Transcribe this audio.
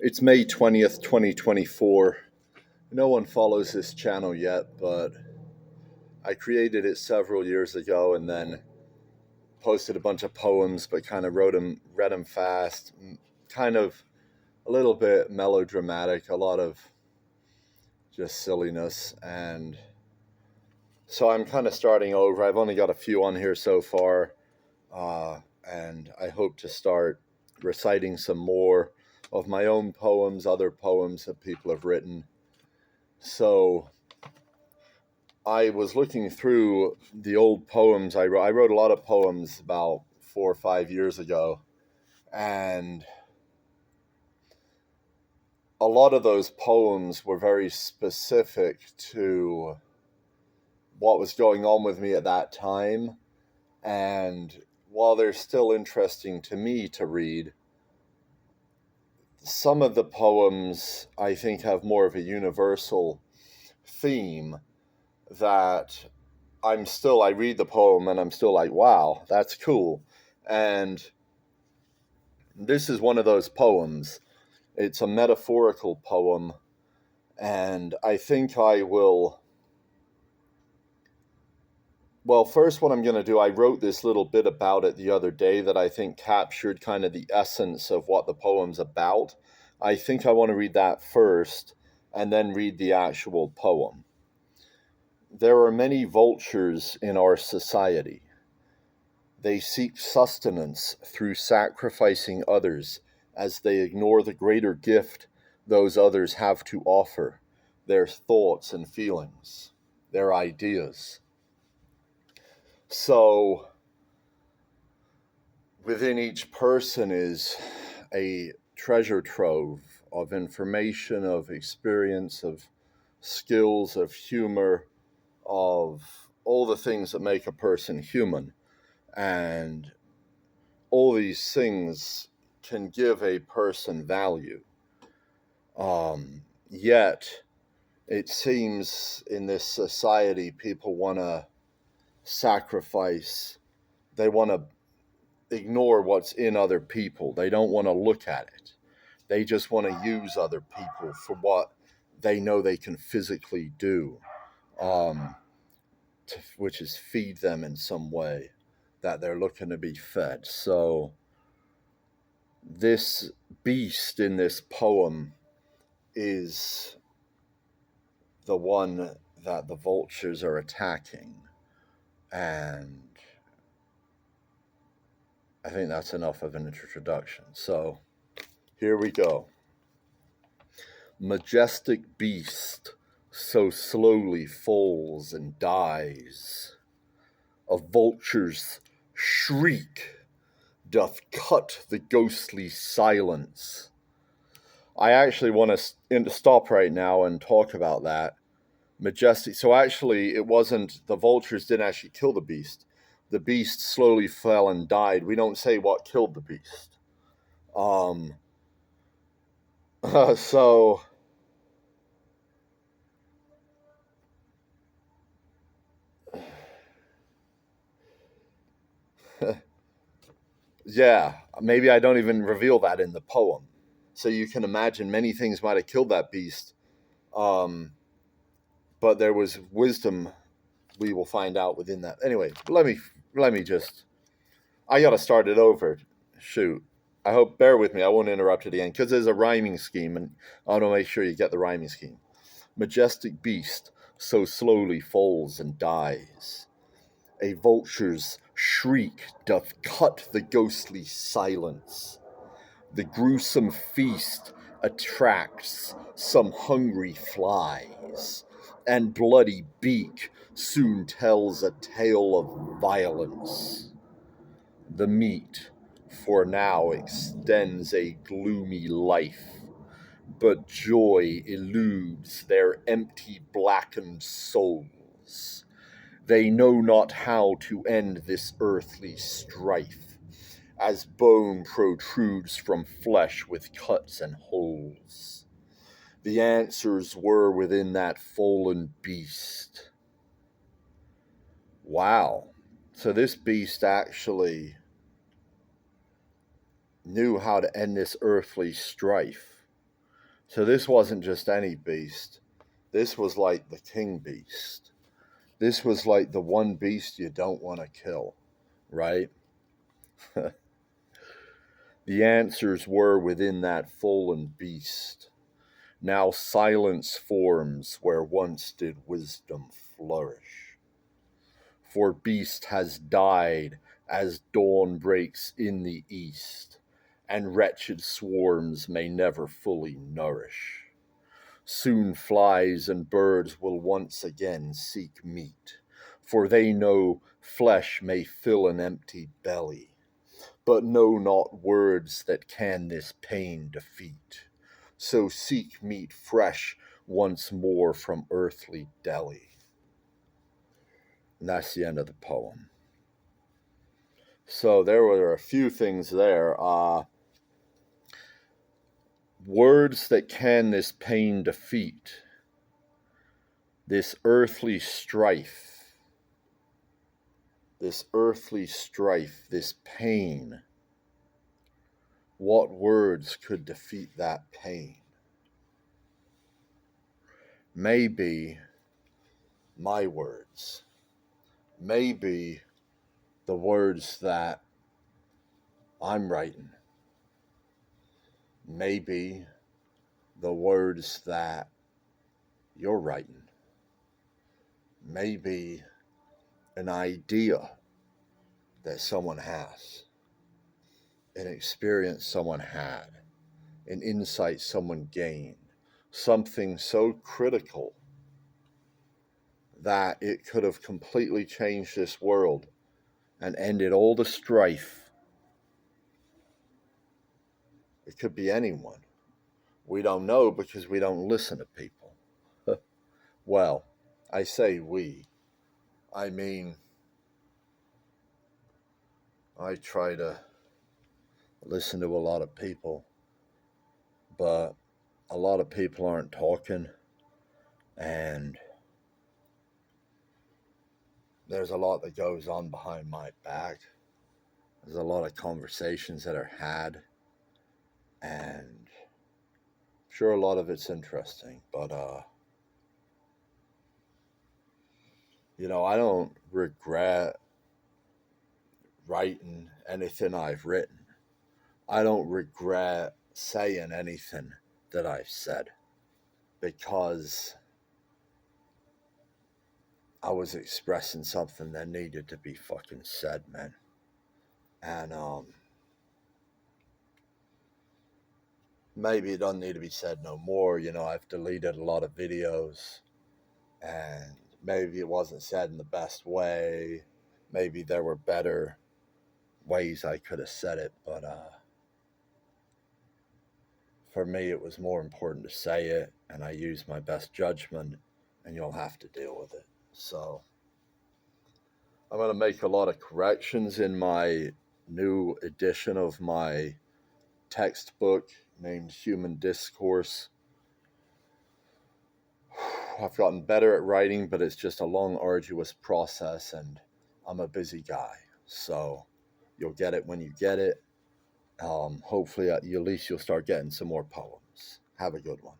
It's May 20th, 2024. No one follows this channel yet, but I created it several years ago and then posted a bunch of poems, but kind of read them fast, kind of a little bit melodramatic, a lot of just silliness. And so I'm kind of starting over. I've only got a few on here so far, and I hope to start reciting some more of my own poems, other poems that people have written. So I was looking through the old poems I wrote. I wrote a lot of poems about 4 or 5 years ago, and a lot of those poems were very specific to what was going on with me at that time. And while they're still interesting to me to read, some of the poems I think have more of a universal theme that I read the poem and I'm still like, wow, that's cool. And this is one of those poems. It's a metaphorical poem, and I think I will... Well, first, what I'm going to do, I wrote this little bit about it the other day that I think captured kind of the essence of what the poem's about. I think I want to read that first, and then read the actual poem. There are many vultures in our society. They seek sustenance through sacrificing others as they ignore the greater gift those others have to offer, their thoughts and feelings, their ideas. So within each person is a treasure trove of information, of experience, of skills, of humor, of all the things that make a person human. And all these things can give a person value. Yet, it seems in this society, people want to sacrifice. They want to ignore what's in other people. They don't want to look at it. They just want to use other people for what they know they can physically do, which is feed them in some way that they're looking to be fed. So this beast in this poem is the one that the vultures are attacking. And I think that's enough of an introduction. So here we go. Majestic beast so slowly falls and dies. A vulture's shriek doth cut the ghostly silence. I actually want to stop right now and talk about that. Majestic. So actually, it wasn't, the vultures didn't actually kill the beast. The beast slowly fell and died. We don't say what killed the beast. So yeah, maybe I don't even reveal that in the poem. So you can imagine many things might have killed that beast. But there was wisdom we will find out within that. Anyway, let me just, I got to start it over. Shoot. I hope, bear with me, I won't interrupt at the end, because there's a rhyming scheme, and I want to make sure you get the rhyming scheme. Majestic beast so slowly falls and dies. A vulture's shriek doth cut the ghostly silence. The gruesome feast attracts some hungry flies, and bloody beak soon tells a tale of violence. The meat for now extends a gloomy life, but joy eludes their empty blackened souls. They know not how to end this earthly strife, as bone protrudes from flesh with cuts and holes. The answers were within that fallen beast. Wow. So this beast actually knew how to end this earthly strife. So this wasn't just any beast. This was like the king beast. This was like the one beast you don't want to kill, right? The answers were within that fallen beast. Now silence forms where once did wisdom flourish. For beast has died as dawn breaks in the east, and wretched swarms may never fully nourish. Soon flies and birds will once again seek meat, for they know flesh may fill an empty belly, but know not words that can this pain defeat. So seek meat fresh once more from earthly deli. And that's the end of the poem. So there were a few things there. Words that can this pain defeat, this earthly strife, this pain. What words could defeat that pain? Maybe my words. Maybe the words that I'm writing. Maybe the words that you're writing. Maybe an idea that someone has, an experience someone had, an insight someone gained, something so critical that it could have completely changed this world and ended all the strife. It could be anyone. We don't know because we don't listen to people. Well, I say we. I mean, I try to listen to a lot of people, but a lot of people aren't talking, and there's a lot that goes on behind my back. There's a lot of conversations that are had, and I'm sure a lot of it's interesting, but I don't regret writing anything I've written. I don't regret saying anything that I've said, because I was expressing something that needed to be fucking said, man. And maybe it doesn't need to be said no more. I've deleted a lot of videos, and maybe it wasn't said in the best way. Maybe there were better ways I could have said it, but for me it was more important to say it, and I used my best judgment, and you'll have to deal with it. So I'm going to make a lot of corrections in my new edition of my textbook named Human Discourse. I've gotten better at writing, but it's just a long, arduous process, and I'm a busy guy. So you'll get it when you get it. Hopefully, at least you'll start getting some more poems. Have a good one.